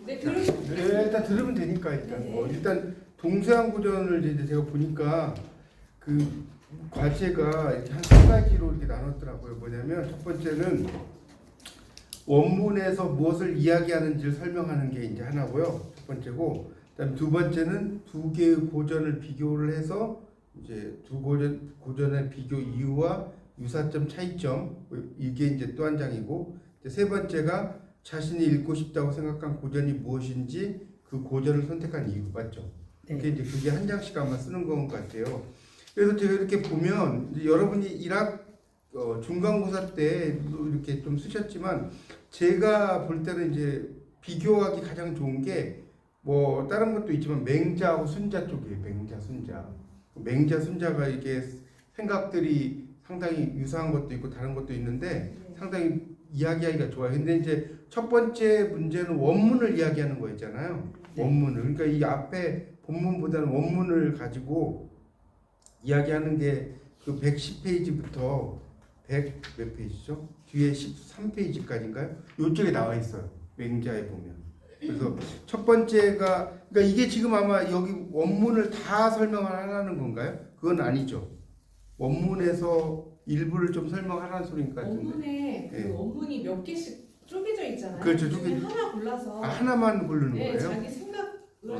네, 일단 들으면 되니까 일단 동서양 고전을 이제 제가 보니까 그 과제가 이렇게 한 세 가지로 이렇게 나눴더라고요. 뭐냐면 첫 번째는 원문에서 무엇을 이야기하는지를 설명하는 게 이제 하나고요. 첫 번째고, 그다음 두 번째는 두 개의 고전을 비교를 해서 이제 두 고전의 비교 이유와 유사점, 차이점, 이게 이제 또 한 장이고, 이제 세 번째가 자신이 읽고 싶다고 생각한 고전이 무엇인지 그 고전을 선택한 이유, 맞죠? 그게 이제 그게 한 장씩 아마 쓰는 것 같아요. 그래서 제가 이렇게 보면 이제 여러분이 1학 중간고사 때 이렇게 좀 쓰셨지만 제가 볼 때는 이제 비교하기 가장 좋은 게 뭐 다른 것도 있지만 맹자하고 순자 쪽이에요. 맹자, 순자. 맹자, 순자가 이게 생각들이 상당히 유사한 것도 있고 다른 것도 있는데 상당히 이야기하기가 좋아요. 근데 이제 첫 번째 문제는 원문을 이야기하는 거였잖아요. 원문을. 그러니까 이 앞에 본문보다는 원문을 가지고 이야기하는 게 그 110페이지부터 100 몇 페이지죠? 뒤에 13페이지까지인가요? 이쪽에 나와 있어요. 맹자에 보면. 그래서 첫 번째가 그러니까 이게 지금 아마 여기 원문을 다 설명을 하라는 건가요? 그건 아니죠. 원문에서 일부를 좀 설명하라는 소리인 것 같은데. 원문에 그 원문이 몇 개씩 쪼개져 있잖아요. 그렇죠. 그 중에 하나 골라서 하나만 고르는 거예요? 자기 생각을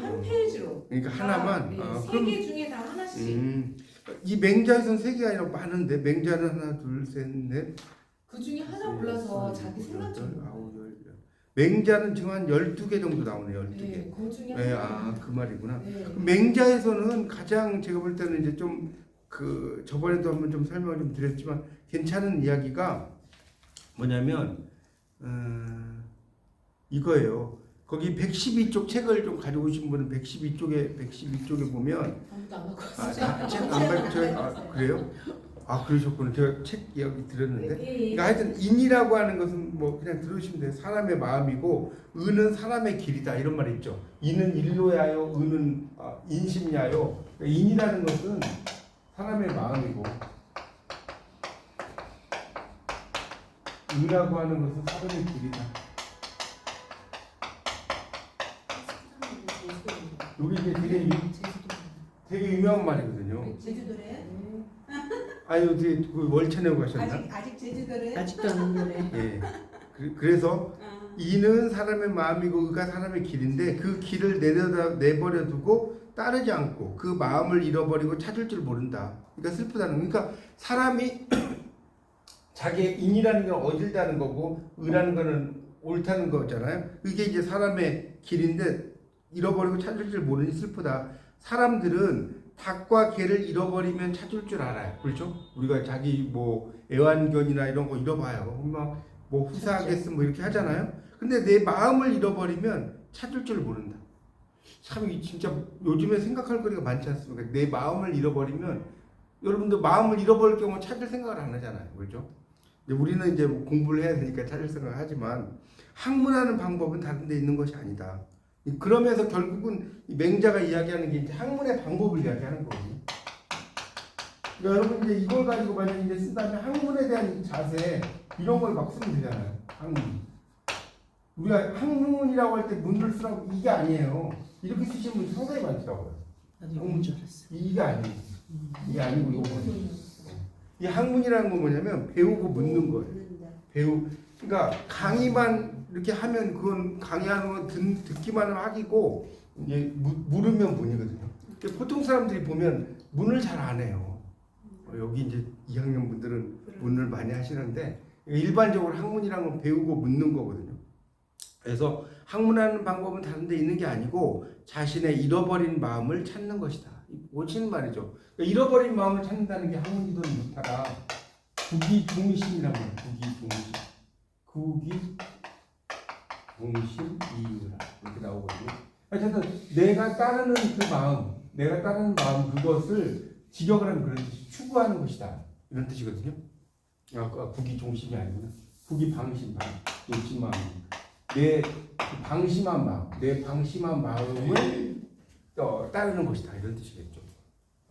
한 페이지로. 그러니까 하나만. 세 개 중에 다 하나씩. 이 맹자에서는 세 개가 아니라 많은데 맹자는 하나, 둘, 셋, 넷. 그 중에 하나 골라서 자기 생각대로. 맹자는 지금 한 12개 정도 나오네요. 12개. 네, 그 중에 하나. 그 말이구나. 네. 맹자에서는 가장 제가 볼 때는 이제 좀 그 저번에도 한번 좀 설명을 좀 드렸지만 괜찮은 이야기가 뭐냐면 이거예요. 거기 112쪽 책을 좀 가지고 오신 분은 112쪽에 보면 아무도 안 갖고 왔어요. 책안 그래요? 그러셨구나. 제가 책 이야기 드렸는데. 네. 그러니까 하여튼 인이라고 하는 것은 뭐 그냥 들으시면 돼요. 사람의 마음이고 의는 사람의 길이다 이런 말이 있죠. 인은 일로야요, 의는 인심야요. 그러니까 인이라는 것은 사람의 마음이고 의라고 하는 것은 사람의 길이다. 여기 이제 되게 유명한 말이거든요. 제주도래? 어디 그 월차 내고 가셨나? 아직 제주도래? 아직도 안 오네. 예. 그래서 이는 사람의 마음이고 의가 사람의 길인데 그 길을 내버려 두고 따르지 않고 그 마음을 잃어버리고 찾을 줄 모른다. 그러니까 슬프다는. 그러니까 사람이 자기의 인이라는 건 어질다는 거고 의라는 거는 옳다는 거잖아요. 그게 이제 사람의 길인데 잃어버리고 찾을 줄 모르니 슬프다. 사람들은 닭과 개를 잃어버리면 찾을 줄 알아요. 그렇죠? 우리가 자기 뭐 애완견이나 이런 거 잃어봐요. 뭐 후사하겠음 뭐 이렇게 하잖아요. 근데 내 마음을 잃어버리면 찾을 줄 모른다. 참 진짜 요즘에 생각할 거리가 많지 않습니까? 내 마음을 잃어버리면 여러분들 마음을 잃어버릴 경우 찾을 생각을 안 하잖아요. 그렇죠? 우리는 이제 뭐 공부를 해야 되니까 찾을 생각을 하지만 학문하는 방법은 다른 데 있는 것이 아니다. 그러면서 결국은 맹자가 이야기하는 게 이제 학문의 방법을 이야기하는 거거든요. 그러니까 여러분 이제 이걸 가지고 만약에 이제 쓴다면 학문에 대한 자세 이런 걸 막 쓰면 되잖아요. 학문. 우리가 학문이라고 할 때 문을 쓰라고 이게 아니에요. 이렇게 쓰시는 분이 상당히 많더라고요. 학문 줄 알았어. 이게 아니에요. 이게 아니고 이거거든요. 이 학문이라는 건 뭐냐면 배우고 묻는 거예요. 그러니까 강의만 이렇게 하면 그건 강의하는 건 듣기만 하면 학이고 이제 물으면 문이거든요. 보통 사람들이 보면 문을 잘 안 해요. 여기 이제 2학년 분들은 문을 많이 하시는데 일반적으로 학문이라는 건 배우고 묻는 거거든요. 그래서 학문하는 방법은 다른 데 있는 게 아니고 자신의 잃어버린 마음을 찾는 것이다. 오치는 말이죠. 그러니까 잃어버린 마음을 찾는다는 게 학문이든 못하다. 국이종심이라고 해요. 국이종심 이유라 이렇게 나오거든요. 어쨌든 내가 따르는 마음 그것을 직역을 하면 그런 뜻이 추구하는 것이다 이런 뜻이거든요. 국이종심이 아니구나. 국이방심, 욕심 마음. 내 방심한 마음을 따르는 것이다 이런 뜻이겠죠.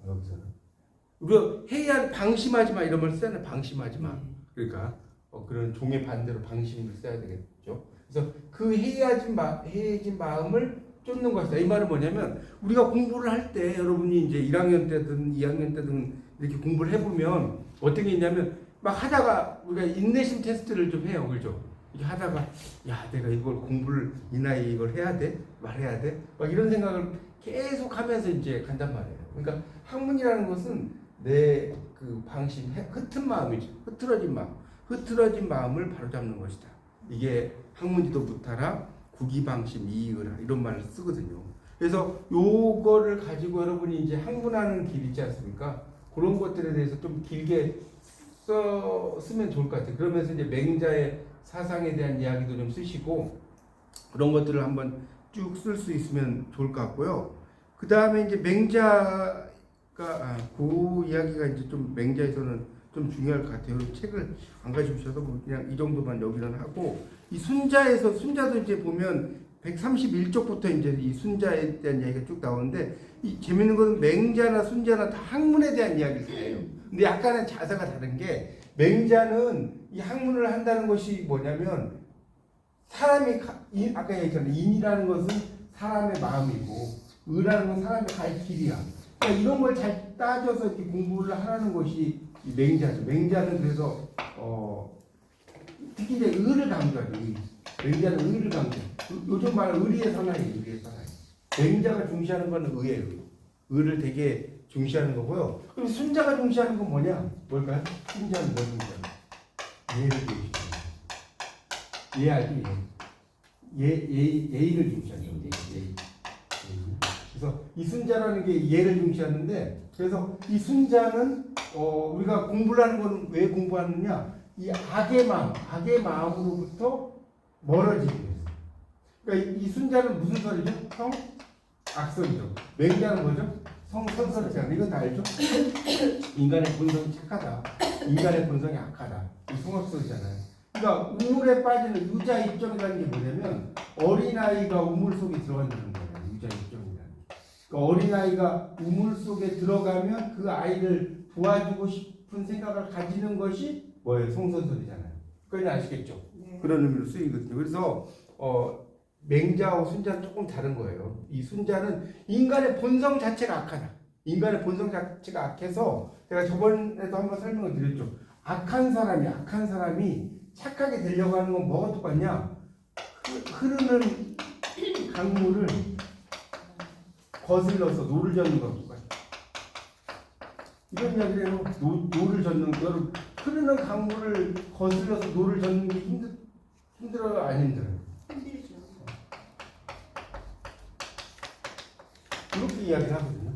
여기서는 우리가 해야 방심하지 마 이런 말 쓰잖아요. 방심하지 마. 그러니까 그런 종의 반대로 방심을 써야 되겠죠. 그래서 그 해해진 마음을 쫓는 것이다. 이 말은 뭐냐면 우리가 공부를 할 때 여러분이 이제 1학년 때든 2학년 때든 이렇게 공부를 해보면 어떻게 있냐면 막 하다가 우리가 인내심 테스트를 좀 해요, 그죠? 이게 하다가 야 내가 이걸 공부를 이 나이에 이걸 해야 돼? 말해야 돼? 막 이런 생각을 계속 하면서 이제 간단 말이에요. 그러니까 학문이라는 것은 내 그 방심, 흩은 마음이죠. 흐트러진 마음을 바로잡는 것이다. 이게 학문지도 무타라 구기방심 이의라 이런 말을 쓰거든요. 그래서 요거를 가지고 여러분이 이제 학문하는 길 있지 않습니까? 그런 것들에 대해서 좀 길게 쓰면 좋을 것 같아요. 그러면서 이제 맹자의 사상에 대한 이야기도 좀 쓰시고 그런 것들을 한번 쭉 쓸 수 있으면 좋을 것 같고요. 그 다음에 이제 맹자가 그 이야기가 이제 좀 맹자에서는 좀 중요할 것 같아요. 책을 안 가져오셔서 뭐 그냥 이 정도만 여기는 하고 이 순자도 이제 보면 131쪽부터 이제 이 순자에 대한 이야기가 쭉 나오는데 이 재밌는 건 맹자나 순자나 다 학문에 대한 이야기를 해요. 근데 약간의 자세가 다른 게 맹자는 이 학문을 한다는 것이 뭐냐면 사람이 아까 얘기했잖아요. 인이라는 것은 사람의 마음이고 의라는 건 사람의 갈 길이야. 그러니까 이런 걸 잘 따져서 이렇게 공부를 하라는 것이 이 맹자죠. 맹자는 그래서 특히 이제 의를 강조하죠. 맹자는 의를 강조. 요즘 말하는 의리의 사나이. 맹자가 중시하는 건 의예요. 의를 되게 중시하는 거고요. 그럼 순자가 중시하는 건 뭐냐? 뭘까요? 순자는 뭘 중시하는? 예를 중시하는. 예 알지? 예의를 중시하는 거예요. 예의. 그래서 이 순자라는 게 예를 중시하는데 그래서 이 순자는 우리가 공부를 하는 건 왜 공부하느냐? 이 악의 마음으로부터 멀어지기 위해서. 그러니까 이 순자는 무슨 소리죠? 악설이죠. 맹자는 뭐죠? 선설이잖아요. 이건 다 알죠? 인간의 본성이 착하다. 인간의 본성이 악하다. 이 성악설이잖아요. 그러니까 우물에 빠지는 유자 입정이라는 게 뭐냐면 어린아이가 우물 속에 들어간다는 거예요. 유자 입정이라는 게. 그러니까 어린아이가 우물 속에 들어가면 그 아이를 도와주고 싶은 생각을 가지는 것이 뭐예요? 성선설이잖아요. 그건 아시겠죠? 네. 그런 의미로 쓰이거든요. 그래서 맹자와 순자는 조금 다른 거예요. 이 순자는 인간의 본성 자체가 악하다. 인간의 본성 자체가 악해서 제가 저번에도 한번 설명을 드렸죠. 악한 사람이 착하게 되려고 하는 건 뭐가 똑같냐? 흐르는 강물을 거슬러서 노를 젓는 거 똑같아. 이런 이야기를 해요. 노를 젓는 거. 여러분 흐르는 강물을 거슬러서 노를 젓는 게 힘들어요? 안 힘들어요? 힘들죠. 그렇게 이야기를 하거든요.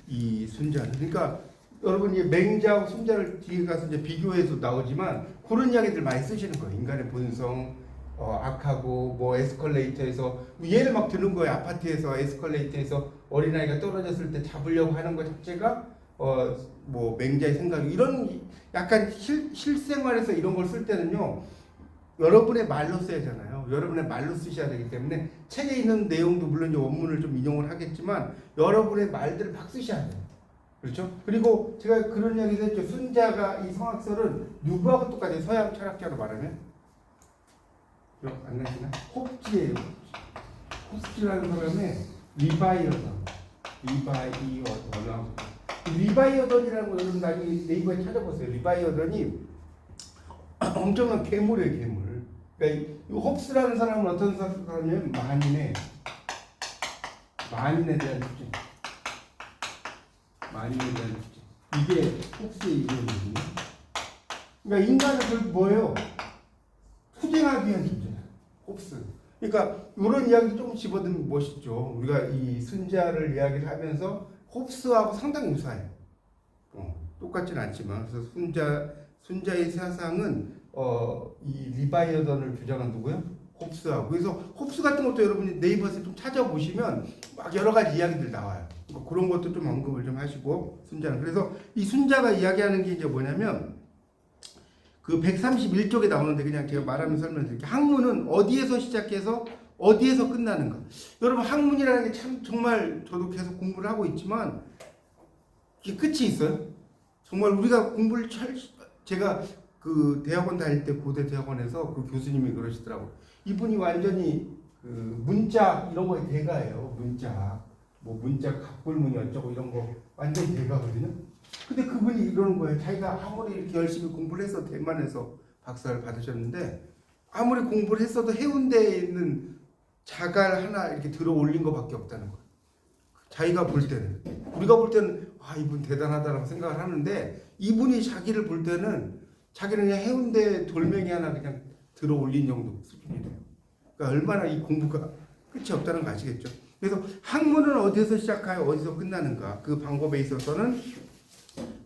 이 순자는. 그러니까 여러분이 맹자하고 순자를 뒤에 가서 이제 비교해서 나오지만 그런 이야기들 많이 쓰시는 거예요. 인간의 본성, 악하고 뭐 에스컬레이터에서 예를 막 드는 거예요. 아파트에서 에스컬레이터에서 어린아이가 떨어졌을 때 잡으려고 하는 것 자체가 뭐 맹자의 생각 이런 약간 실생활에서 이런 걸 쓸 때는요. 여러분의 말로 써야 하잖아요. 여러분의 말로 쓰셔야 되기 때문에 책에 있는 내용도 물론 원문을 좀 인용을 하겠지만 여러분의 말들을 막 쓰셔야 돼요. 그렇죠? 그리고 제가 그런 이야기도 했죠. 순자가 이 성악설은 누구하고 똑같아요? 서양 철학자로 말하면 기억 안 나시나? 홉스예요. 홉스라는 사람의 리바이어던이라는 거 여러분 나중에 네이버에 찾아보세요. 리바이어던이 엄청난 괴물이에요, 괴물. 그러니까 이 홉스라는 사람은 어떤 사람이냐면 만인에 대한 주제. 만인에 대한 주제. 이게 홉스의 이론이거든요. 그러니까 인간은 결국 뭐예요? 투쟁하기 위한 존재야. 홉스. 그러니까 이런 이야기 좀 집어넣으면 멋있죠. 우리가 이 순자를 이야기를 하면서 홉스하고 상당히 유사해요. 똑같진 않지만 그래서 순자의 사상은 이 리바이어던을 주장한 누구요? 홉스하고. 그래서 홉스 같은 것도 여러분이 네이버에서 좀 찾아보시면 막 여러 가지 이야기들 나와요. 그런 것도 좀 언급을 좀 하시고 순자는. 그래서 이 순자가 이야기하는 게 이제 뭐냐면 그 131쪽에 나오는데 그냥 제가 말하면 설명드릴게요. 학문은 어디에서 시작해서 어디에서 끝나는가. 여러분 학문이라는 게 참 정말 저도 계속 공부를 하고 있지만 이게 끝이 있어요. 정말 우리가 공부를 제가 그 대학원 다닐 때 고대 대학원에서 그 교수님이 그러시더라고. 이분이 완전히 그 문자 이런 거에 대가예요. 문자 뭐 문자 갑불문이 어쩌고 이런 거 완전 대가거든요. 근데 그분이 이러는 거예요. 자기가 아무리 이렇게 열심히 공부를 해서 대만에서 박사를 받으셨는데 아무리 공부를 했어도 해운대에 있는 자갈 하나 이렇게 들어 올린 것밖에 없다는 거예요. 자기가 볼 때는 우리가 볼 때는 아 이분 대단하다라고 생각을 하는데 이분이 자기를 볼 때는 자기는 그냥 해운대 돌멩이 하나 그냥 들어 올린 정도 수준이래요. 그러니까 얼마나 이 공부가 끝이 없다는 거 아시겠죠? 그래서 학문은 어디서 시작하여 어디서 끝나는가 그 방법에 있어서는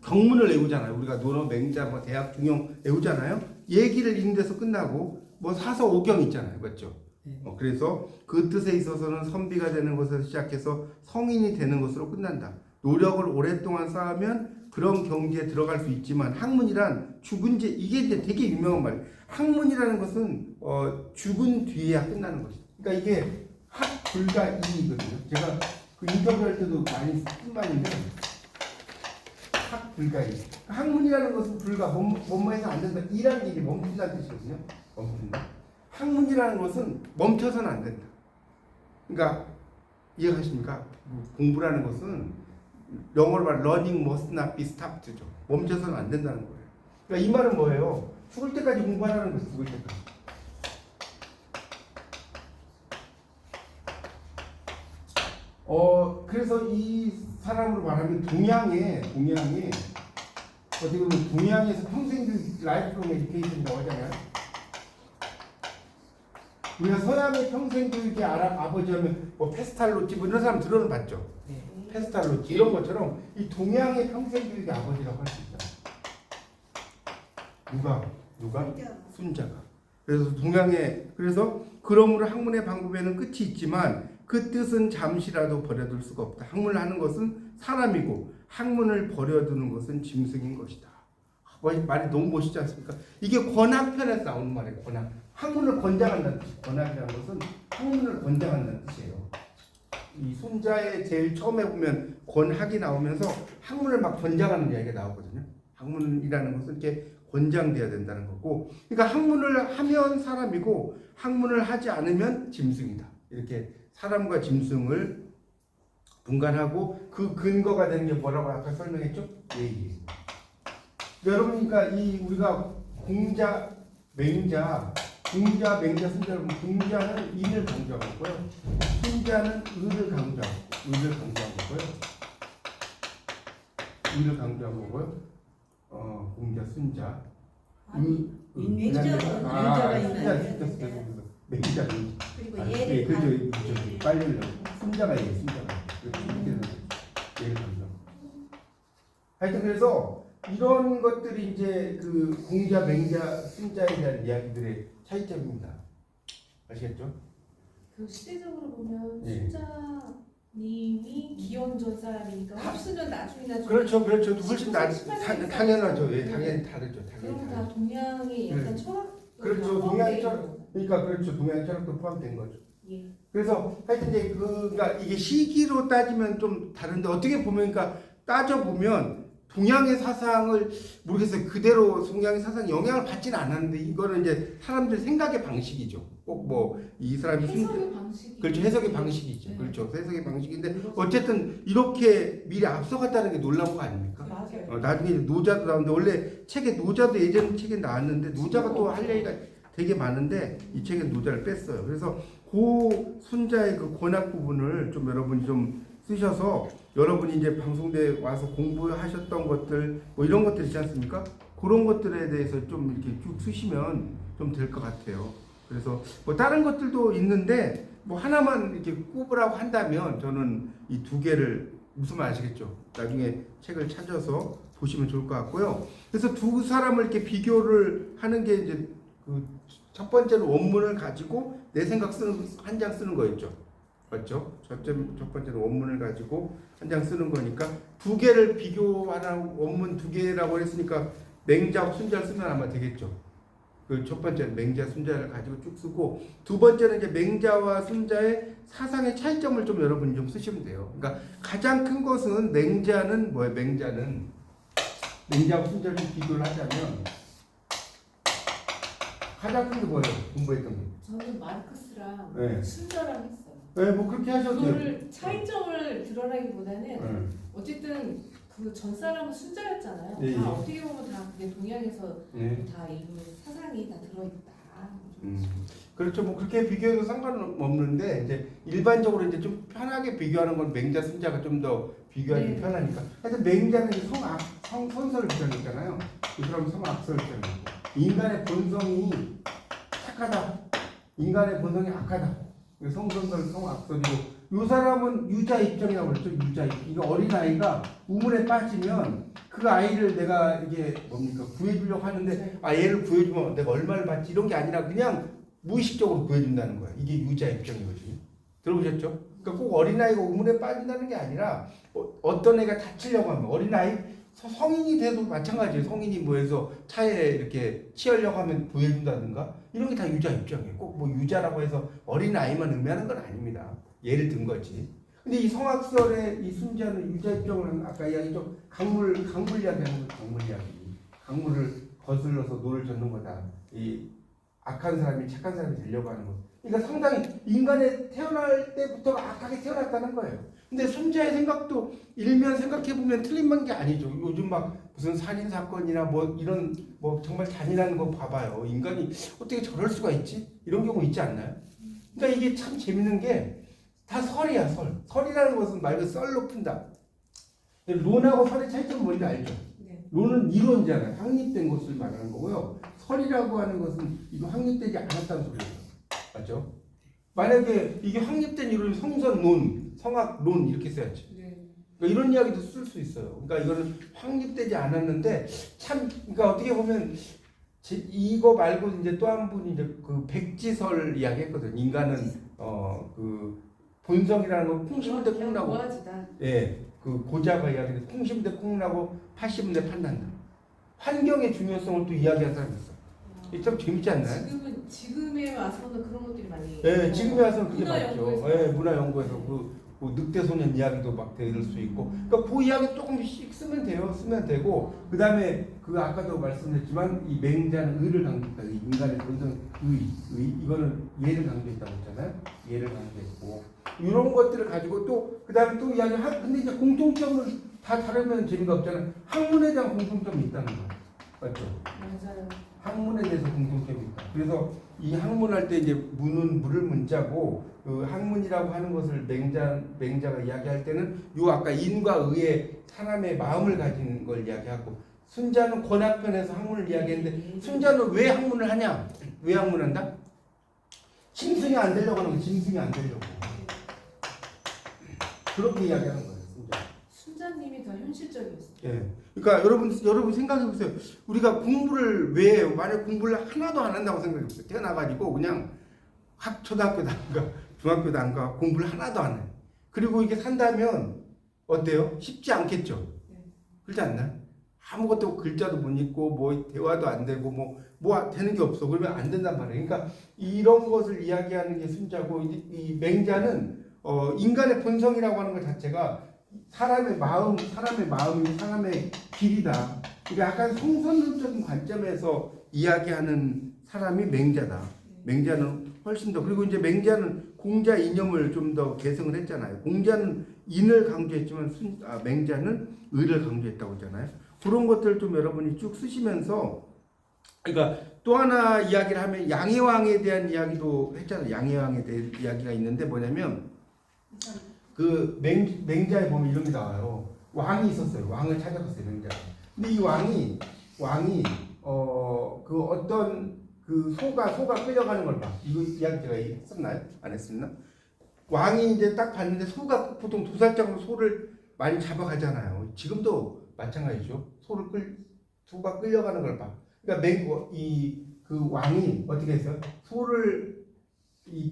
경문을 외우잖아요. 우리가 논어, 맹자, 뭐 대학, 중용 외우잖아요. 얘기를 읽는 데서 끝나고 뭐 사서 오경 있잖아요. 맞죠? 그래서 그 뜻에 있어서는 선비가 되는 것에서 시작해서 성인이 되는 것으로 끝난다. 노력을 오랫동안 쌓으면 그런 경지에 들어갈 수 있지만 학문이란 죽은 뒤 이게 이제 되게 유명한 말이에요. 학문이라는 것은 죽은 뒤에야 끝나는 것이다. 그러니까 이게 학 불가 이거든요. 제가 그 인터뷰할 때도 많이 쓴 말인데 학 불가 이. 학문이라는 것은 불가 뭐뭐해서 안 된다. 이라는 얘기 멈춘다는 뜻이거든요. 멈춘다. 학문이라는 것은 멈춰서는 안 된다. 그러니까 이해하십니까? 공부라는 것은 영어로 말 learning must not be stopped죠. 멈춰서는 안 된다는 거예요. 그러니까 이 말은 뭐예요? 죽을 때까지 공부하라는 거예요. 죽을 때까지. 그래서 이 사람으로 말하면 동양에 어떻게 보면 동양에서 평생 라이프롱 에듀케이션이라고 하잖아요. 우리가 서양의 평생 교육의 아버지 하면 뭐 페스탈로치 뭐 이런 사람 들어는 봤죠. 네. 페스탈로치 이런 것처럼 이 동양의 평생 교육의 아버지라고 할 수 있다. 누가? 순자가. 그래서 동양의 그래서 그러므로 학문의 방법에는 끝이 있지만 그 뜻은 잠시라도 버려둘 수가 없다. 학문을 하는 것은 사람이고 학문을 버려두는 것은 짐승인 것이다. 말이 너무 멋있지 않습니까? 이게 권학편에서 나오는 말이에요. 권학. 학문을 권장한다는 뜻이에요. 권학이라는 것은 학문을 권장한다는 뜻이에요. 이 손자의 제일 처음에 보면 권학이 나오면서 학문을 막 권장하는 이야기가 나오거든요. 학문이라는 것은 이렇게 권장돼야 된다는 거고, 그러니까 학문을 하면 사람이고 학문을 하지 않으면 짐승이다. 이렇게 사람과 짐승을 분간하고 그 근거가 되는 게 뭐라고 아까 설명했죠? 예의. 여러분, 그러니까 이 우리가 공자, 맹자, 순자를 보면 공자는 인을 강조한 거고요. 순자는 의를 강조한 거고요. 의를 강조한 거고요. 공자, 순자. 맹자가 있는 맹자. 그리고 예, 그렇죠. 빨리 순자가 이게 순자가. 예를 강조. 하여튼 그래서 이런 것들이 이제 그 공자, 맹자, 순자에 대한 이야기들의 차이점입니다. 아시겠죠? 그 시대적으로 보면 예. 순자님이 기원전사님이니까 훨씬 나중에 그렇죠. 훨씬 당연하죠. 예, 당연히 다르죠. 그럼 다 동양의 약간 철학. 그렇죠. 동양의 철학. 그러니까 그렇죠. 동양의 철학도 포함된 거죠. 예. 그래서 하여튼 이제 그러니까 이게 시기로 따지면 좀 다른데 어떻게 보면 그러니까 따져 보면 동양의 사상을 모르겠어요. 그대로 동양의 사상 영향을 받지는 않았는데 이거는 이제 사람들 생각의 방식이죠. 꼭 뭐 이 사람이 해석의 방식이. 그렇죠. 해석의 방식이죠. 네. 그렇죠. 해석의 방식인데 어쨌든 이렇게 미리 앞서갔다는 게 놀라운 거 아닙니까? 맞아요. 나중에 노자도 나오는데 원래 책에 노자도 예전 책에 나왔는데 노자가 또 할 얘기가 되게 많은데 이 책에 노자를 뺐어요. 그래서 고 순자의 그 권학 부분을 좀 여러분이 좀 쓰셔서 여러분이 이제 방송대에 와서 공부하셨던 것들 뭐 이런 것들 있지 않습니까? 그런 것들에 대해서 좀 이렇게 쭉 쓰시면 좀 될 것 같아요. 그래서 뭐 다른 것들도 있는데 뭐 하나만 이렇게 꼽으라고 한다면 저는 이 두 개를 무슨 말 아시겠죠? 나중에 책을 찾아서 보시면 좋을 것 같고요. 그래서 두 사람을 이렇게 비교를 하는 게 이제 그 첫 번째는 원문을 가지고 내 생각 쓰는 한 장 쓰는 거였죠. 맞죠? 첫 번째는 원문을 가지고 한 장 쓰는 거니까 두 개를 비교하라고 원문 두 개라고 했으니까 맹자하고 순자를 쓰면 아마 되겠죠. 그 첫 번째는 맹자, 순자를 가지고 쭉 쓰고 두 번째는 이제 맹자와 순자의 사상의 차이점을 좀 여러분이 좀 쓰시면 돼요. 그러니까 가장 큰 것은 맹자는 뭐예요? 맹자하고 순자를 좀 비교를 하자면 가장 큰 게 뭐예요? 공부했던 게. 저는 마르크스랑 네. 순자랑 했어요. 네, 뭐 그렇게 하셔도 돼요. 그거를 차이점을 드러나기보다는 네. 어쨌든 그 전 사람은 순자였잖아요. 예, 다 예. 어떻게 보면 다 그게 동양에서 네. 다 이 사상이 다 들어있다. 그렇죠. 뭐 그렇게 비교해도 상관없는데 이제 일반적으로 이제 좀 편하게 비교하는 건 맹자, 순자가 좀 더 비교하기 네. 편하니까. 하여튼 맹자는 이제 성선설을 주장했잖아요. 이 사람은 성악설을 주장했고 인간의 본성이 착하다. 인간의 본성이 악하다. 성선설, 성악설이고 이 사람은 유자 입장이라고 그랬죠. 유자 입장. 이거 어린 아이가 우물에 빠지면 그 아이를 내가 이게 뭡니까 구해주려고 하는데 아 얘를 구해주면 내가 얼마를 받지 이런 게 아니라 그냥 무의식적으로 구해준다는 거야. 이게 유자 입장이거든요. 들어보셨죠? 그러니까 꼭 어린아이가 우물에 빠진다는 게 아니라 어떤 애가 다치려고 하면 어린아이 성인이 돼도 마찬가지예요. 성인이 뭐해서 차에 이렇게 치우려고 하면 구해준다든가 이런 게 다 유자 입장이에요. 꼭 뭐 유자라고 해서 어린아이만 의미하는 건 아닙니다. 예를 든 거지. 근데 이 성악설의 이 순자는 유자 입장을 아까 이야기했죠. 강물 이야기하는 거 강물 이야기. 강물을 거슬러서 노를 젓는 거다. 이 악한 사람이 착한 사람이 되려고 하는 거. 그러니까 상당히 인간에 태어날 때부터 악하게 태어났다는 거예요. 근데 순자의 생각도 일면 생각해 보면 틀린 게 아니죠. 요즘 막 무슨 살인 사건이나 뭐 이런 뭐 정말 잔인한 거 봐봐요. 인간이 어떻게 저럴 수가 있지? 이런 경우 있지 않나요? 그러니까 이게 참 재밌는 게 다 설이야, 설. 설이라는 것은 말 그대로 썰로 푼다. 론하고 설의 차이점은 뭔지 알죠? 네. 론은 이론이잖아요. 확립된 것을 말하는 거고요. 설이라고 하는 것은 이거 확립되지 않았다는 소리예요. 맞죠? 만약에 이게 확립된 이론이 성선론, 성악론 이렇게 써야지. 네. 그러니까 이런 이야기도 쓸 수 있어요. 그러니까 이거는 확립되지 않았는데 참, 그러니까 어떻게 보면 이거 말고 이제 또 한 분이 이제 그 백지설 이야기했거든. 인간은 그 본성이라는 건 콩심인데 콩나고, 고아지다. 예, 그 고자가 이야기했는데 콩심인데 콩나고 파심인데 판난다. 환경의 중요성을 또 이야기한 사람이 있어. 이게 참 재밌지 않나요? 지금에 와서는 그런 것들이 많이. 예, 지금에 와서는 그게 문화 맞죠. 연구에서. 예, 문화 연구에서 그 늑대 소년 이야기도 막 들을 수 있고, 그러니까 그 이야기 조금씩 쓰면 돼요. 쓰면 되고, 그 다음에 그 아까도 말씀드렸지만 이 맹자는 의를 강조했다. 이 인간의 본성 의 이거는 예를 강조했다고 했잖아요. 예를 강조했고 이런 것들을 가지고 또 그 다음에 또 이야기 근데 이제 공통점을 다 다르면 재미가 없잖아요. 학문에 대한 공통점이 있다는 거 맞죠? 맞아요. 학문에 대해서 공통점이 있다. 그래서 이 학문할 때 이제 문은 물을 문자고 그 학문이라고 하는 것을 맹자가 이야기할 때는 요 아까 인과 의의 사람의 마음을 가진 걸 이야기하고 순자는 권학편에서 학문을 이야기했는데 순자는 왜 학문을 하냐? 왜 학문한다? 짐승이 안 되려고 하는 거 짐승이 안 되려고 그렇게 이야기하는 거예요. 순자. 순자님이 더 현실적이었어요. 예. 그러니까 여러분 생각해 보세요. 우리가 공부를 왜 만약 공부를 하나도 안 한다고 생각해 보세요. 태어나가지고 그냥 초등학교도 안 가, 중학교도 안 가, 공부를 하나도 안 해. 그리고 이게 산다면 어때요? 쉽지 않겠죠. 그렇지 않나요? 아무것도 글자도 못 읽고 뭐 대화도 안 되고 뭐 되는 게 없어. 그러면 안 된단 말이에요. 그러니까 이런 것을 이야기하는 게 순자고 이 맹자는 인간의 본성이라고 하는 것 자체가 사람의 마음이 사람의 길이다. 이게 약간 성선론적인 관점에서 이야기하는 사람이 맹자다. 맹자는 훨씬 더 그리고 이제 맹자는 공자 이념을 좀 더 계승을 했잖아요. 공자는 인을 강조했지만 맹자는 의를 강조했다고 했잖아요. 그런 것들 좀 여러분이 쭉 쓰시면서 그러니까 또 하나 이야기를 하면 양해왕에 대한 이야기도 했잖아요. 양해왕에 대한 이야기가 있는데 뭐냐면 그 맹자에 보면 이런 게 나와요. 왕이 있었어요. 왕을 찾아갔어요. 맹자가. 근데 이 왕이 그 어떤 그 소가 끌려가는 걸 봐. 이거 이야기 제가 했었나요? 안 했었나? 왕이 이제 딱 봤는데 소가 보통 두 살짜리 소를 많이 잡아가잖아요. 지금도 마찬가지죠. 소가 끌려가는 걸 봐. 그러니까 그 왕이 어떻게 했어요?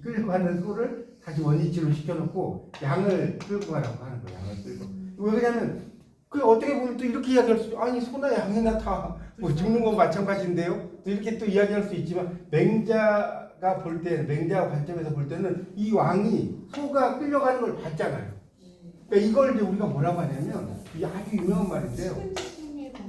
끌려가는 소를 다시 원위치로 시켜놓고 양을 끌고 가라고 하는 거예요. 양을 끌고. 왜 그러냐면 그 어떻게 보면 또 이렇게 이야기할 수 있죠. 아니 소나 양이나 다 뭐 죽는 건 마찬가지인데요. 또 이렇게 또 이야기할 수 있지만 맹자 관점에서 볼 때는 이 왕이 소가 끌려가는 걸 봤잖아요. 그러니까 이걸 이제 우리가 뭐라고 하냐면 이게 아주 유명한 말인데요.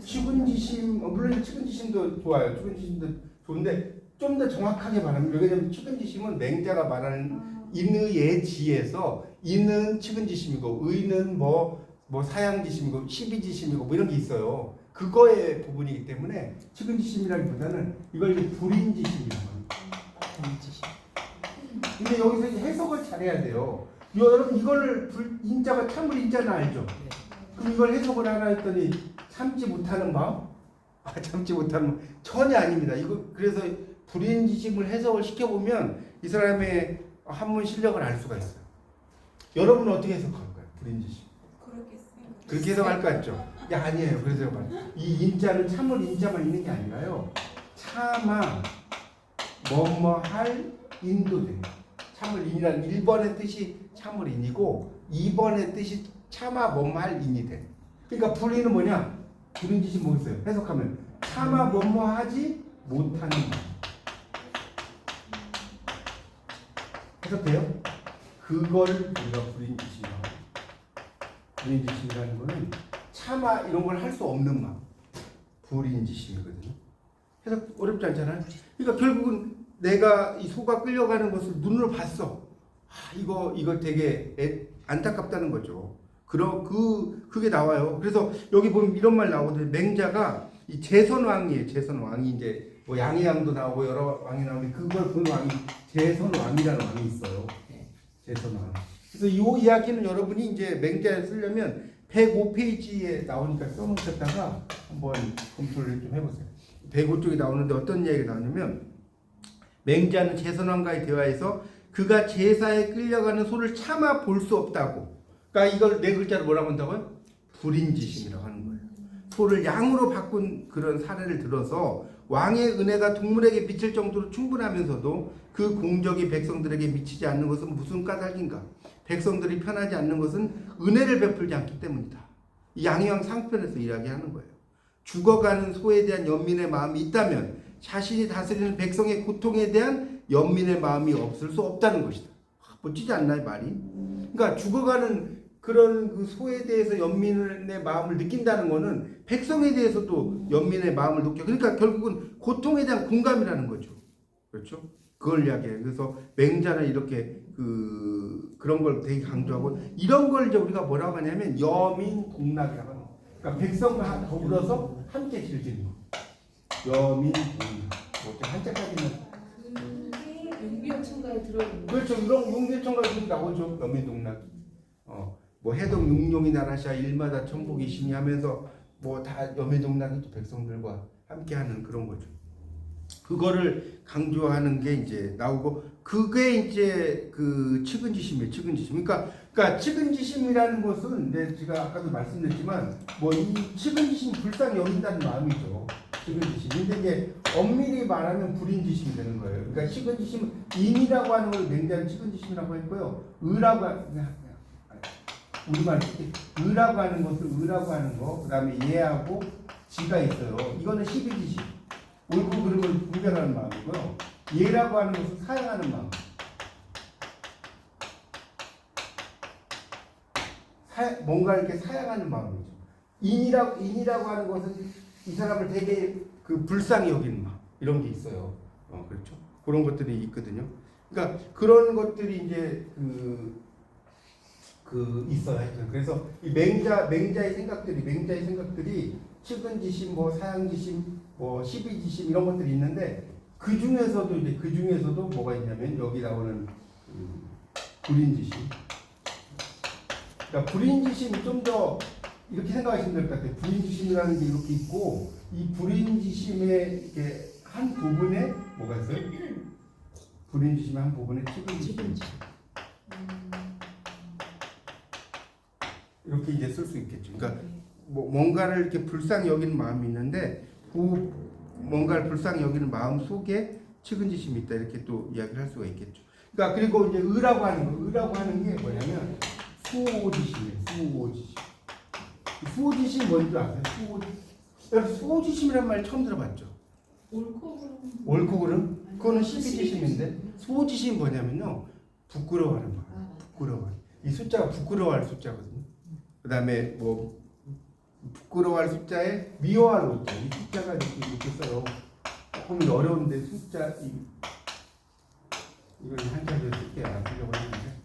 측은지심 물론 측은지심도 좋아요. 측은지심도 좋은데 좀 더 정확하게 말하면 왜냐면 측은지심은 맹자가 말하는 인의의 지에서 인은 측은지심이고 의는 뭐 사양지심이고 시비지심이고 뭐 이런 게 있어요. 그거의 부분이기 때문에 측은지심이라기보다는 이걸 이제 불인지심이라고 합니다. 불인지심. 근데 여기서 이제 해석을 잘해야 돼요. 여러분 이걸 인자가 참을 인자는 알죠? 그럼 이걸 해석을 하라 했더니 참지 못하는 마음? 참지 못하는 마음 전혀 아닙니다. 이거 그래서 불인지심을 해석을 시켜보면 이 사람의 한문 실력을 알 수가 있어요. 여러분은 어떻게 해석할까요? 불인지심. 그렇게 해석할 것 같죠? 야, 아니에요. 그래서 이 인자는 참을 인자만 있는 게 아니라요. 참아 뭐뭐할 인도 돼요. 참을 인이란 1번의 뜻이 참을 인이고 2번의 뜻이 참아 뭐뭐할 인이 돼. 그러니까 불인은 뭐냐? 불인지심 뭐겠어요? 해석하면 참아 뭐뭐하지 못하는 것. 해석돼요? 그걸 우리가 불인지심이라고. 불인지심이라는 거는 참아 이런 걸 할 수 없는 마음. 불인지심이거든요. 해석 어렵지 않잖아요. 그러니까 결국은 내가 이 소가 끌려가는 것을 눈으로 봤어. 이거 되게 안타깝다는 거죠. 그게 나와요. 그래서 여기 보면 이런 말 나오거든요. 맹자가 이 제선왕이에요. 제선왕이 이제 뭐 양의왕도 나오고 여러 왕이 나오는데 그걸 본 왕이 제선왕이라는 왕이 있어요. 제선왕. 그래서 이 이야기는 여러분이 이제 맹자에 쓰려면 105페이지에 나오니까 써놓으셨다가 한번 검토를 좀 해보세요. 105쪽에 나오는데 어떤 이야기가 나오냐면 맹자는 제선왕과의 대화에서 그가 제사에 끌려가는 소를 참아 볼 수 없다고. 그러니까 이걸 네 글자로 뭐라고 한다고요? 불인지심이라고 하는 거예요. 소를 양으로 바꾼 그런 사례를 들어서 왕의 은혜가 동물에게 미칠 정도로 충분하면서도 그 공적이 백성들에게 미치지 않는 것은 무슨 까닭인가? 백성들이 편하지 않는 것은 은혜를 베풀지 않기 때문이다. 이 양의왕 상편에서 이야기하는 거예요. 죽어가는 소에 대한 연민의 마음이 있다면 자신이 다스리는 백성의 고통에 대한 연민의 마음이 없을 수 없다는 것이다. 멋지지 않나요, 말이? 그러니까 죽어가는 그런 그 소에 대해서 연민의 마음을 느낀다는 것은 백성에 대해서도 연민의 마음을 느껴. 그러니까 결국은 고통에 대한 공감이라는 거죠. 그렇죠? 그걸 이야기해요. 그래서 맹자는 이렇게 그런 걸 되게 강조하고 이런 걸 이제 우리가 뭐라고 하냐면 여민동락이라고 하는 거. 그러니까 백성과 더불어서 함께 즐기는 거. 여민동락. 뭐 한자까지는 용비어천가에 들어있는. 그렇죠. 이런 용비어천가에 나오죠. 여민동락. 뭐 해동 육룡이 나라샤 일마다 천복이시니 하면서 뭐 다 여민동락이 백성들과 함께하는 그런 거죠. 그거를 강조하는 게 이제 나오고 그게 이제 그 측은지심이에요. 측은지심. 그러니까 측은지심이라는 것은 이제 제가 아까도 말씀드렸지만 뭐 이 측은지심 불쌍히 여긴다는 마음이죠. 측은지심. 근데 이제 엄밀히 말하면 불인지심이 되는 거예요. 그러니까 측은지심 인이라고 하는 걸 맹자는 측은지심이라고 했고요. 의라고 우리말 의라고 하는 것을 의라고 하는 거, 그다음에 예하고 지가 있어요. 이거는 시비지심. 옳고 그름을 분별하는 마음이고요. 예라고 하는 것은 사양하는 마음. 뭔가 이렇게 사양하는 마음이죠. 인이라고 하는 것은 이 사람을 되게 그 불쌍히 여기는 마음. 이런 게 있어요. 그렇죠. 그런 것들이 있거든요. 그러니까 그런 것들이 이제 있어요. 하여튼. 그래서 이 맹자의 생각들이 측은지심, 뭐 사양지심, 뭐 시비지심 이런 것들이 있는데 그 중에서도 뭐가 있냐면 여기 나오는 불인지심. 그러니까 불인지심이 좀 더 이렇게 생각하시면 될 것 같아요. 불인지심이라는 게 이렇게 있고 이 불인지심의 이렇게 한 부분에 뭐가 있어요? 불인지심의 한 부분에 측은지심. 이렇게 이제 쓸 수 있겠죠. 그러니까 뭐 뭔가를 이렇게 불쌍히 여기는 마음이 있는데 그 뭔가를 불쌍히 여기는 마음 속에 측은지심이 있다 이렇게 또 이야기를 할 수가 있겠죠. 그러니까 그리고 이제 의라고 하는 게 뭐냐면 수오지심이에요. 수오지심 뭔지 아세요? 수오지심이란 말 처음 들어봤죠. 옳고 그름? 그거는 시비지심인데 수오지심이 뭐냐면요 부끄러워하는 마음. 부끄러워. 이 숫자가 부끄러워할 숫자거든요. 그 다음에 뭐 부끄러워할 숫자에 미워할 숫자. 이 숫자가 이렇게 써요. 조금 어려운데 숫자 이걸 한자로 쓸게요. 아프려고 했는데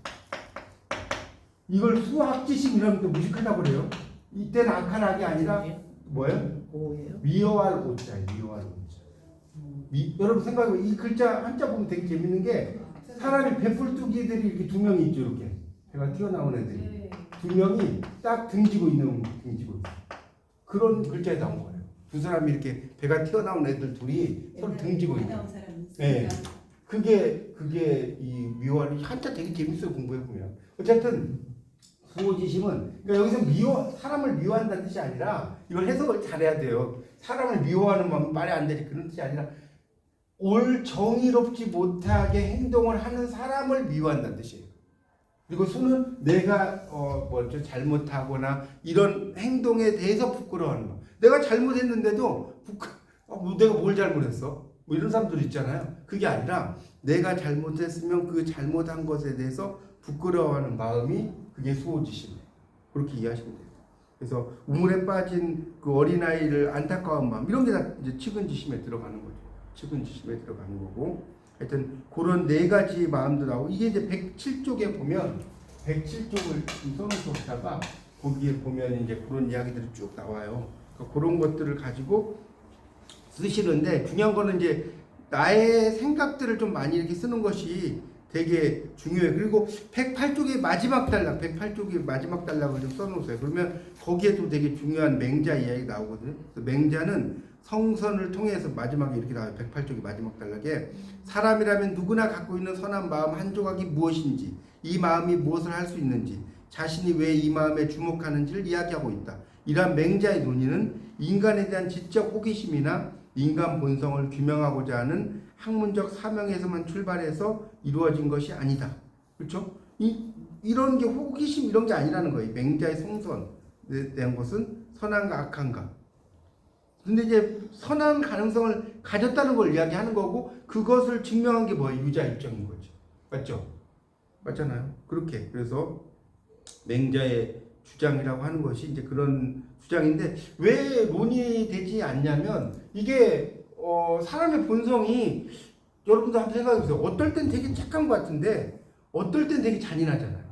이걸 수학지식이라면 또 무식하다고 그래요. 이때는 악한 악이 아니라 뭐예요? 뭐예요? 미워할 오자예요. 미워할 오자. 여러분 생각해 이 글자 한자 보면 되게 재밌는 게 사람이 배불뚝이들이 이렇게 두 명이 있죠. 이렇게 배가 튀어나온 애들이 네. 두 명이 딱 등지고 있는 그런 글자에 나온 거예요. 두 사람이 이렇게 배가 튀어나온 애들 둘이 서로 등지고 있는. 네. 그게 이 미워하는 한자 되게 재밌어요. 공부해 보면. 어쨌든 수호지심은 그러니까 여기서 사람을 미워한다는 뜻이 아니라 이걸 해석을 잘해야 돼요. 사람을 미워하는 마음이 말이 안 되지 그런 뜻이 아니라 올 정의롭지 못하게 행동을 하는 사람을 미워한다는 뜻이에요. 그리고 수는 내가 먼저 잘못하거나 이런 행동에 대해서 부끄러워하는 거. 내가 잘못했는데도 내가 뭘 잘못했어? 뭐 이런 사람들 있잖아요. 그게 아니라 내가 잘못했으면 그 잘못한 것에 대해서 부끄러워하는 마음이 그게 수호지심이에요. 그렇게 이해하시면 돼요. 그래서 우물에 빠진 그 어린아이를 안타까운 마음 이런 게 다 이제 측은지심에 들어가는 거죠. 측은지심에 들어가는 거고 하여튼 그런 네 가지 마음도 나오고 이게 이제 107쪽에 보면 107쪽을 써놓다가 거기에 보면 이제 그런 이야기들이 쭉 나와요. 그러니까 그런 것들을 가지고 쓰시는데 중요한 거는 이제 나의 생각들을 좀 많이 이렇게 쓰는 것이 되게 중요해요. 그리고 108쪽의 마지막 단락, 108쪽의 마지막 단락을 좀 써놓으세요. 그러면 거기에도 되게 중요한 맹자 이야기 나오거든요. 맹자는 성선을 통해서 마지막에 이렇게 나와요. 108쪽의 마지막 단락에 사람이라면 누구나 갖고 있는 선한 마음 한 조각이 무엇인지, 이 마음이 무엇을 할 수 있는지, 자신이 왜 이 마음에 주목하는지를 이야기하고 있다. 이러한 맹자의 논의는 인간에 대한 지적 호기심이나 인간 본성을 규명하고자 하는 학문적 사명에서만 출발해서 이루어진 것이 아니다. 그렇죠? 이런 게 호기심 이런 게 아니라는 거예요. 맹자의 성선에 대한 것은 선한가 악한가. 근데 이제 선한 가능성을 가졌다는 걸 이야기하는 거고 그것을 증명한 게 뭐예요? 유자 입장인 거죠. 맞죠? 맞잖아요. 그렇게 그래서 맹자의 주장이라고 하는 것이 이제 그런 주장인데 왜 논의되지 않냐면 이게 사람의 본성이 여러분도 한번 생각해 보세요. 어떨 땐 되게 착한 것 같은데 어떨 땐 되게 잔인하잖아요.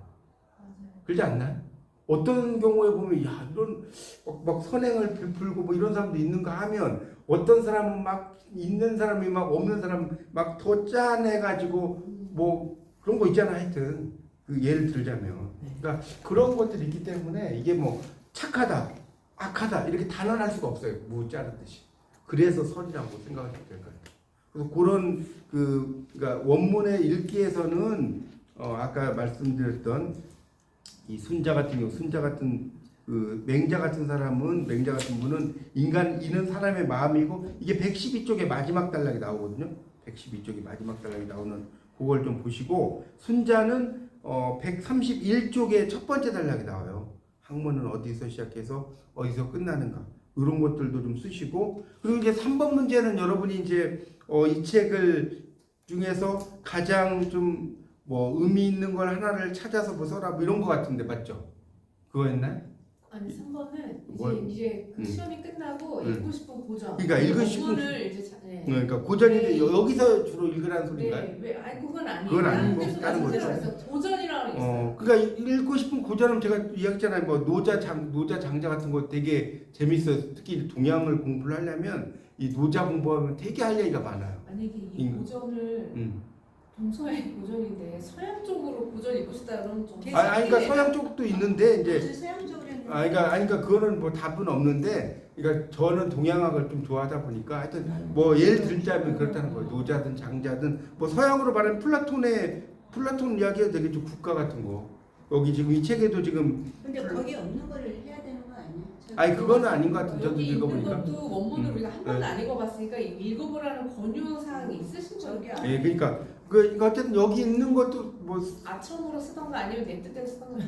그렇지 않나요? 어떤 경우에 보면 야 이런 막 선행을 베풀고 뭐 이런 사람도 있는가 하면 어떤 사람은 막 있는 사람이 막 없는 사람 막 더 짜내가지고 뭐 그런 거 있잖아. 하여튼 그 예를 들자면 그러니까 그런 것들이 있기 때문에 이게 뭐 착하다 악하다 이렇게 단언할 수가 없어요. 무 자르듯이. 그래서 선이라고 생각하시면 될 것 같아요. 그래서 그런 그러니까 원문의 읽기에서는 아까 말씀드렸던 이 순자 같은 경우, 순자 같은 그 맹자 같은 사람은 맹자 같은 분은 이는 사람의 마음이고 이게 112쪽의 마지막 단락이 나오거든요. 112쪽의 마지막 단락이 나오는 그걸 좀 보시고 순자는 131쪽의 첫 번째 단락이 나와요. 학문은 어디서 시작해서 어디서 끝나는가 이런 것들도 좀 쓰시고 그리고 이제 3번 문제는 여러분이 이제 이 책을 중에서 가장 좀 뭐 의미 있는 걸 하나를 찾아서 뭐 써라 뭐 이런 거 같은데 맞죠? 그거였나요? 아니 3번은 뭘? 이제 그 시험이 끝나고 읽고 싶은 고전. 그러니까 읽고 싶은 고전을 이제 네. 그러니까 고전인데 네. 여기서 주로 읽으라는 소리인가요? 네, 왜? 아니 그건 아니에요. 그건 아니고 다른 다른 데서 거죠. 있어요. 고전이라고 있어요. 그러니까 읽고 싶은 고전은 제가 이야기했잖아요. 뭐 노자 장자 같은 거 되게 재밌어요. 특히 동양을 공부를 하려면 이 노자 공부하면 되게 할 얘기가 많아요. 만약에 이 고전을 동서양 고전인데 서양 쪽으로 고전 읽고 싶다 그러면 좀 그러니까 서양 쪽도 있는데 이제 서양 쪽으로 했는데. 그러니까 그거는 뭐 답은 없는데, 그러니까 저는 동양학을 좀 좋아하다 보니까 하여튼 뭐 예를 들자면 그렇다는 거예요. 노자든 장자든 뭐 서양으로 말하면 플라톤 이야기가 되겠죠. 국가 같은 거. 여기 지금 이 책에도 지금 근데 거기 없는 거를 해야 되는 거 아니야? 아니 그거는 아닌 것 같은데 저도 여기 있는 읽어보니까. 것도 원문을 우리가 한 번도 안 읽어봤으니까 읽어보라는 권유사항이 있으신 거예요. 예, 그러니까 어쨌든 여기 있는 것도 뭐 아첨으로 쓰던가 아니면 내 뜻대로 쓰던가.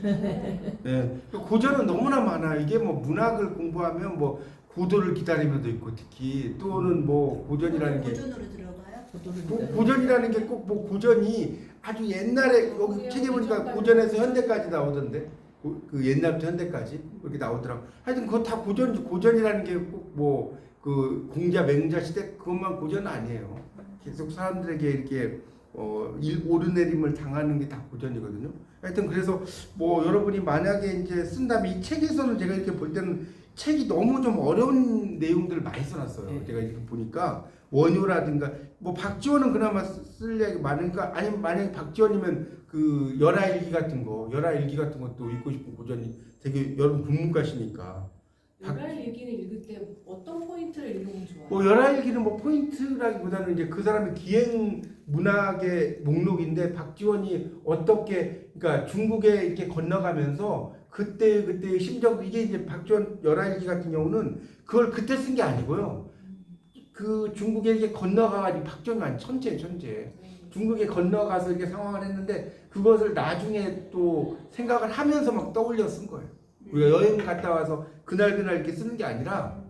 예, 고전은 너무나 많아. 이게 뭐 문학을 공부하면 뭐 고도를 기다리면도 있고 특히 또는 뭐 고전이라는 게 고전으로 들어가요? 고전이라는 게 꼭 뭐 고전이 아주 옛날에 여기 책에 보니까 고전에서 현대까지 나오던데 그 옛날부터 현대까지 이렇게 나오더라고. 하여튼 그거 다 고전이라는 게 꼭 뭐 그 공자 맹자 시대 그것만 고전 아니에요. 계속 사람들에게 이렇게 오르내림을 당하는 게 다 고전이거든요. 하여튼 그래서 뭐 여러분이 만약에 이제 쓴다면 이 책에서는 제가 이렇게 볼 때는 책이 너무 좀 어려운 내용들을 많이 써놨어요. 네. 제가 이렇게 보니까 원효라든가 뭐 박지원은 그나마 쓸 얘기 많으니까 아니면 만약에 박지원이면 그 열하일기 같은 것도 읽고 싶은 고전이 되게 여러분 국문과시니까 열하일기는 읽을 때 어떤 포인트를 읽으면 좋아요? 뭐 열하일기는 뭐 포인트라기보다는 이제 그 사람의 기행 문학의 목록인데 박지원이 어떻게 그러니까 중국에 이렇게 건너가면서 그때의 심정 이게 이제 박지원 열하일기 같은 경우는 그걸 그때 쓴 게 아니고요. 그 중국에 이렇게 건너가가지고 박지원이 아니 천재 중국에 건너가서 이렇게 상황을 했는데 그것을 나중에 또 생각을 하면서 막 떠올려 쓴 거예요. 우리가 여행 갔다 와서 그날 이렇게 쓰는 게 아니라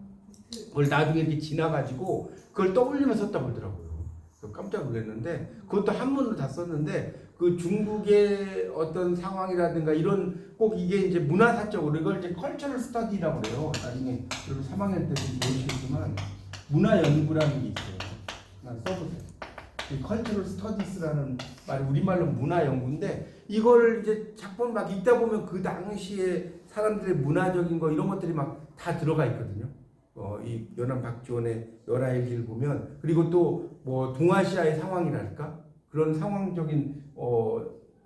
그걸 나중에 이렇게 지나가지고 그걸 떠올리면서 썼다고 그러더라고요. 그래서 깜짝 놀랐는데 그것도 한문으로 다 썼는데 그 중국의 어떤 상황이라든가 이런 꼭 이게 이제 문화사적으로 이걸 이제 컬처럴 스터디라고 그래요. 나중에 여러분 3학년 때도 배우시겠지만 문화 연구라는 게 있어요. 난 써보세요. 이 컬처럴 스터디스라는 말이 우리말로 문화 연구인데 이걸 이제 작품 막 읽다 보면 그 당시에 사람들의 문화적인 거 이런 것들이 막 다 들어가 있거든요. 이 연암 박지원의 열하일기를 보면 그리고 또 뭐 동아시아의 상황이랄까 그런 상황적인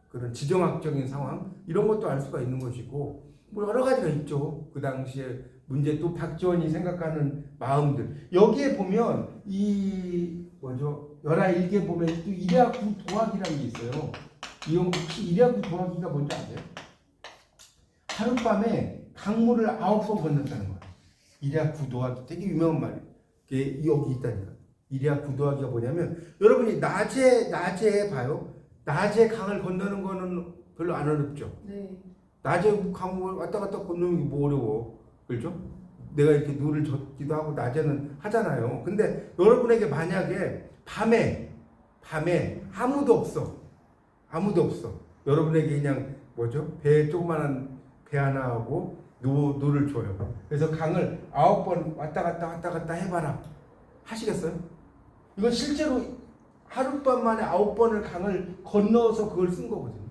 그런 지정학적인 상황 이런 것도 알 수가 있는 것이고 뭐 여러 가지가 있죠. 그 당시에 문제 또 박지원이 생각하는 마음들 여기에 보면 이 뭐죠 열하일기에 보면 또 일야구 도학이라는 게 있어요. 이 혹시 일야구 도학이가 뭔지 아세요? 하룻밤에 강물을 9번 건넜다는 거예요. 일야구 도학이 되게 유명한 말이에요. 그게 여기 있다니까. 일야구 도학이가 뭐냐면 여러분이 낮에 봐요. 낮에 강을 건너는 거는 별로 안 어렵죠. 네. 낮에 강을 왔다 갔다 건너는 게 뭐 어려워. 그렇죠? 내가 이렇게 눈을 젓기도 하고 낮에는 하잖아요. 근데 여러분에게 만약에 밤에 아무도 없어. 여러분에게 그냥 뭐죠? 조그만한 배 하나 하고 노를 줘요. 그래서 강을 9번 왔다 갔다 해봐라. 하시겠어요? 이건 실제로 하룻밤 만에 9번을 강을 건너서 그걸 쓴 거거든요.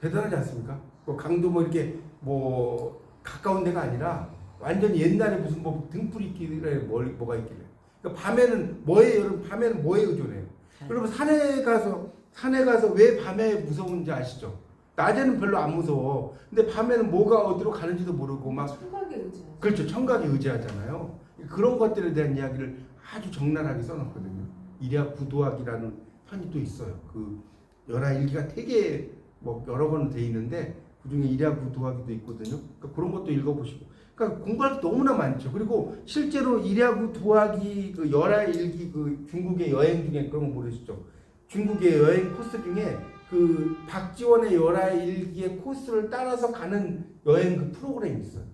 대단하지 않습니까? 강도 뭐 이렇게 뭐 가까운 데가 아니라 완전히 옛날에 무슨 뭐 등불이 있길래 뭐가 있길래. 그러니까 밤에는 뭐에 의존해요? 여러분 산에 가서 왜 밤에 무서운지 아시죠? 낮에는 별로 안 무서워. 근데 밤에는 뭐가 어디로 가는지도 모르고 막 청각에 의지. 그렇죠. 청각에 의지하잖아요. 그런 것들에 대한 이야기를 아주 적나라하게 써놨거든요. 일야구도학이라는 편이 또 있어요. 그 열하일기가 되게 뭐 여러 번 돼 있는데 그 중에 일야구도학이도 있거든요. 그러니까 그런 것도 읽어보시고. 그러니까 공부할 게 너무나 많죠. 그리고 실제로 일야구도학이 그 열하일기 그 중국의 여행 중에 그런 거 모르시죠? 중국의 여행 코스 중에 그 박지원의 열하일기의 코스를 따라서 가는 여행 그 프로그램이 있어요.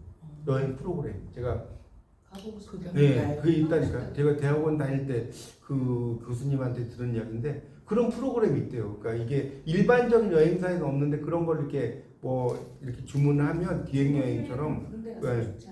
여행 프로그램. 제가 가보고 싶어요. 네, 그게 있다니까. 제가 대학원 다닐 때 그 교수님한테 들은 이야기인데 그런 프로그램이 있대요. 그러니까 이게 일반적인 여행사에는 없는데 그런 걸 이렇게 뭐 이렇게 주문하면 기획 여행처럼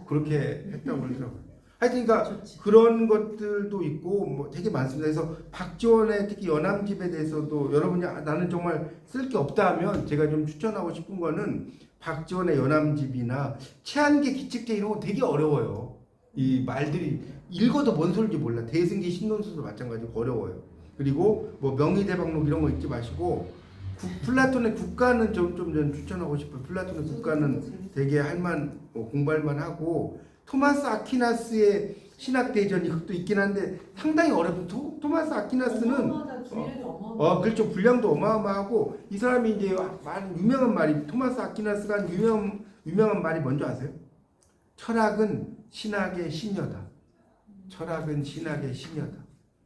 그렇게 했다고 그러더라고요. 하여튼 그러니까 그런 것들도 있고 뭐 되게 많습니다. 그래서 박지원의 특히 연암집에 대해서도 여러분이 나는 정말 쓸 게 없다 하면 제가 좀 추천하고 싶은 거는 박지원의 연암집이나 최한계 기측제 이런 거 되게 어려워요. 이 말들이 읽어도 뭔 소리인지 몰라. 대승기 신론수도 마찬가지로 어려워요. 그리고 뭐 명의대박록 이런 거 읽지 마시고 플라톤의 국가는 좀 추천하고 싶어요. 플라톤의 국가는 되게 공부할만 하고 토마스 아퀴나스의 신학대전이 그것도 있긴 한데 상당히 어렵고 토마스 아퀴나스는 그렇죠. 분량도 어마어마하고 이 사람이 이제 유명한 말이 토마스 아퀴나스가 한 유명한 말이 뭔지 아세요? 철학은 신학의 신여다.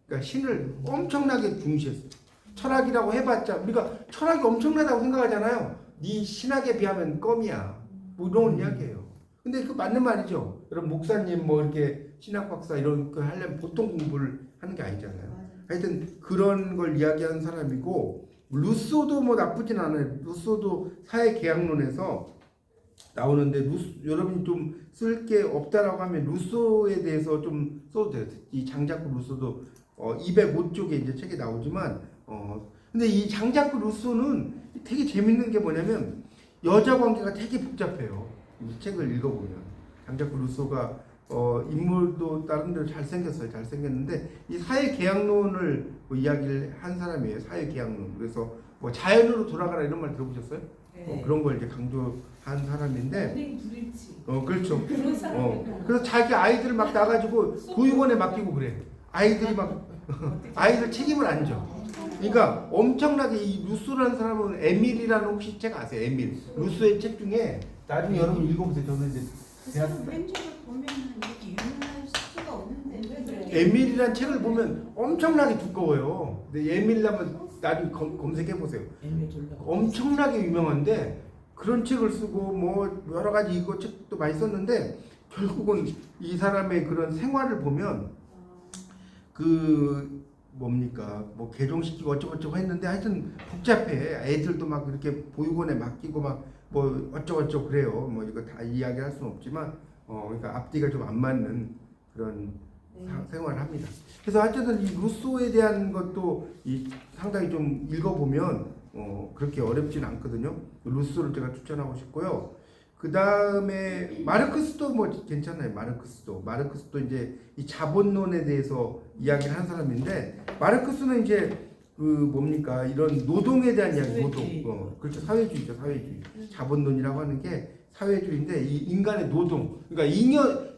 그러니까 신을 엄청나게 중시했어요. 철학이라고 해봤자 우리가 철학이 엄청나다고 생각하잖아요. 네 신학에 비하면 껌이야. 뭐 이런 이야기예요. 근데 그 맞는 말이죠. 여러분 목사님 뭐 이렇게 신학 박사 이런 거 하려면 보통 공부를 하는 게 아니잖아요. 하여튼 그런 걸 이야기하는 사람이고 루소도 뭐 나쁘진 않아요. 루소도 사회계약론에서 나오는데 여러분이 좀 쓸 게 없다라고 하면 루소에 대해서 좀 써도 돼요. 이 장자크 루소도 205쪽에 이제 책에 나오지만 근데 이 장자크 루소는 되게 재밌는 게 뭐냐면 여자 관계가 되게 복잡해요. 이 책을 읽어보면 장자크 루소가 인물도 다른 데로 잘생겼는데 이 사회계약론을 이야기를 한 사람이에요. 사회계약론. 그래서 뭐 자연으로 돌아가라 이런 말 들어보셨어요? 네. 그런 걸 이제 강조한 사람인데 연예인 불일치. 그렇죠. 그런 사람이 그래서 자기 아이들 막 나가지고 보육원에 맡기고 그래. 아이들이 막 아이들 책임을 안 져. 그러니까 엄청나게 이 루소라는 사람은 에밀이라는 혹시 책 아세요? 에밀. 루소의 책 중에 나중에 여러분 읽어보세요. 저는 이제 그 사람 왼쪽을 보면 이렇게 유명할 수가 없는데 왜 그렇게 에밀이라는 책을 보면 엄청나게 두꺼워요. 근데 에밀이라면 나중에 검색해 보세요. 엄청나게 유명한데 그런 책을 쓰고 뭐 여러 가지 이거 책도 많이 썼는데 결국은 이 사람의 그런 생활을 보면 그 뭡니까 뭐 개종시키고 어쩌고저쩌고 했는데 하여튼 복잡해. 애들도 막 이렇게 보육원에 맡기고 막 뭐 어쩌고저쩌고 그래요. 뭐 이거 다 이야기할 수는 없지만 그러니까 앞뒤가 좀 안 맞는 그런 생활을 합니다. 그래서 하여튼 이 루소에 대한 것도 상당히 좀 읽어보면 그렇게 어렵진 않거든요. 루소를 제가 추천하고 싶고요. 그 다음에 마르크스도 뭐 괜찮아요. 마르크스도 이제 이 자본론에 대해서 이야기를 한 사람인데 마르크스는 이제 그 뭡니까 이런 노동에 대한 이야기, 노동, 그렇죠. 사회주의죠, 사회주의. 자본론이라고 하는 게 사회주의인데 이 인간의 노동, 그러니까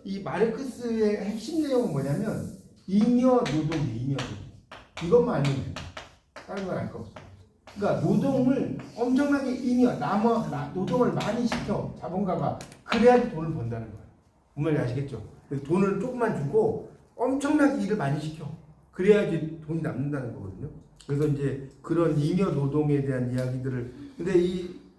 이 마르크스의 핵심 내용은 뭐냐면 잉여 노동이에요. 잉여 노동. 이것만 알면 돼요. 다른 건 알 거 없어요. 그러니까 노동을 엄청나게 노동을 많이 시켜 자본가가 그래야지 돈을 번다는 거예요. 뭔 말인지 아시겠죠? 돈을 조금만 주고 엄청나게 일을 많이 시켜 그래야지 돈이 남는다는 거거든요. 그래서 이제 그런 잉여 노동에 대한 이야기들을 근데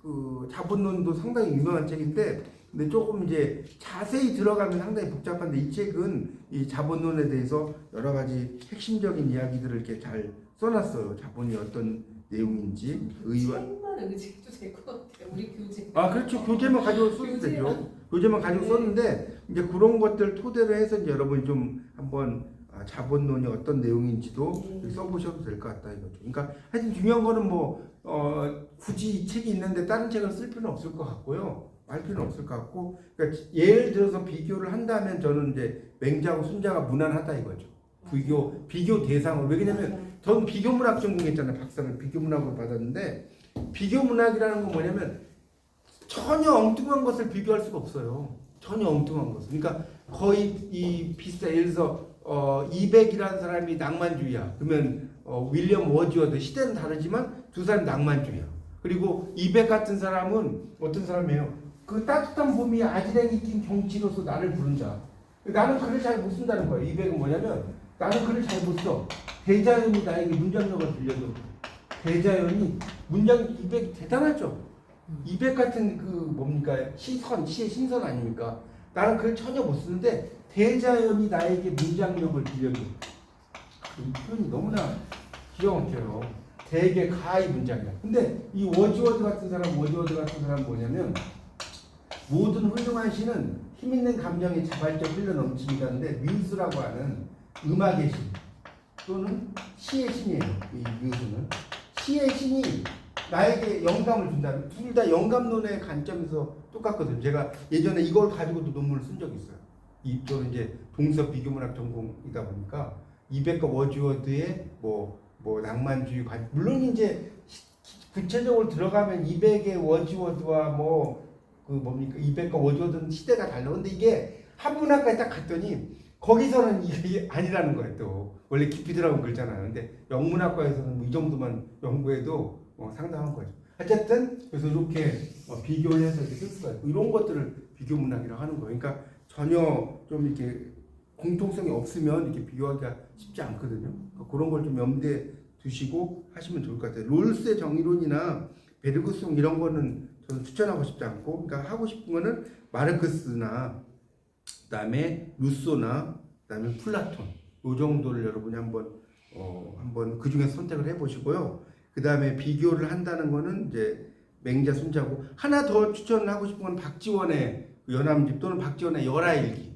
그 자본론도 상당히 유명한 책인데 근데 조금 이제 자세히 들어가면 상당히 복잡한데 이 책은 이 자본론에 대해서 여러 가지 핵심적인 이야기들을 이렇게 잘 써놨어요. 자본이 어떤 내용인지 책만 의지해도 될 것 같아요. 우리 교재. 그렇죠. 교재만 가지고 써도 되죠. 교재만 가지고 썼는데 이제 그런 것들 토대로 해서 이제 여러분이 좀 한번 자본론이 어떤 내용인지도 써보셔도 될 것 같다 이거죠. 그러니까 하여튼 중요한 거는 뭐 굳이 이 책이 있는데 다른 책을 쓸 필요는 없을 것 같고요. 할 필요는 없을 것 같고 그러니까 예를 들어서 비교를 한다면 저는 이제 맹자하고 순자가 무난하다 이거죠. 비교 대상으로 왜냐면 전 비교문학 전공했잖아요. 박사를 비교문학으로 받았는데 비교문학이라는 건 뭐냐면 전혀 엉뚱한 것을 비교할 수가 없어요. 전혀 엉뚱한 것을. 그러니까 거의 비슷해. 예를 들어서 200이라는 사람이 낭만주의야. 그러면 윌리엄 워즈워드 시대는 다르지만 두 사람 낭만주의야. 그리고 200 같은 사람은 어떤 사람이에요? 그 따뜻한 봄이 아지랭이 낀 경치로서 나를 부른다. 나는 글을 잘 못 쓴다는 거예요. 200은 뭐냐면 나는 글을 잘 못 써. 대자연이 나에게 문장력을 빌려줘. 대자연이 문장 200 대단하죠. 200 같은 그 뭡니까 시의 신선 아닙니까? 나는 글을 전혀 못 쓰는데 대자연이 나에게 문장력을 빌려줘. 이 표현이 너무나 기가 막혀요. 되게 가히 문장이야. 근데 이 워즈워드 같은 사람 뭐냐면 모든 훌륭한 시는 힘 있는 감정이 자발적 흘러 넘치기가 하는데 뮤즈라고 하는 음악의 신 또는 시의 신이에요. 이 뮤즈는 시의 신이 나에게 영감을 준다. 둘 다 영감론의 관점에서 똑같거든요. 제가 예전에 이걸 가지고도 논문을 쓴 적이 있어요. 저는 이제 동서 비교문학 전공이다 보니까 200과 워즈워드의 뭐 낭만주의 관 물론 이제 구체적으로 들어가면 200의 워즈워드와 그 뭡니까 200과 워즈워드는 시대가 달라. 근데 이게 한문학까지 딱 갔더니 거기서는 이게 아니라는 거예요. 또 원래 깊이 들어가면 그러잖아요. 근데 영문학과에서는 뭐 이 정도만 연구해도 상당한 거죠. 어쨌든 그래서 이렇게 비교를 해서 이렇게 쓸 수가 있고 이런 것들을 비교문학이라고 하는 거예요. 그러니까 전혀 좀 이렇게 공통성이 없으면 이렇게 비교하기가 쉽지 않거든요. 그러니까 그런 걸 좀 염두에 두시고 하시면 좋을 것 같아요. 롤스의 정의론이나 베르그송 이런 거는 저는 추천하고 싶지 않고, 그러니까 하고 싶은 거는 마르크스나 그다음에 루소나 그다음에 플라톤 요 정도를 여러분이 한번 그 중에 선택을 해보시고요. 그 다음에 비교를 한다는 거는 이제 맹자 순자고 하나 더 추천하고 싶은 건 박지원의 그 연암집 또는 박지원의 열하일기.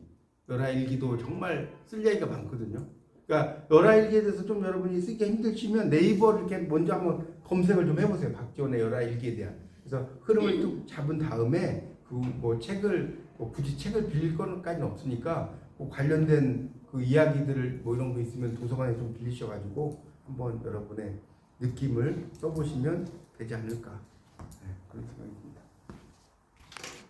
열하일기도 정말 쓸 얘기가 많거든요. 그러니까 열하일기에 대해서 좀 여러분이 쓰기 힘드시면 네이버를 이렇게 먼저 한번 검색을 좀 해보세요. 박지원의 열하일기에 대한. 그래서 흐름을 쭉 잡은 다음에 그 뭐 책을 뭐 굳이 책을 빌릴 거는까지는 없으니까 그 관련된 그 이야기들을 뭐 이런 거 있으면 도서관에 좀 빌리셔가지고 한번 여러분의 느낌을 써보시면 되지 않을까, 네, 그런 생각입니다.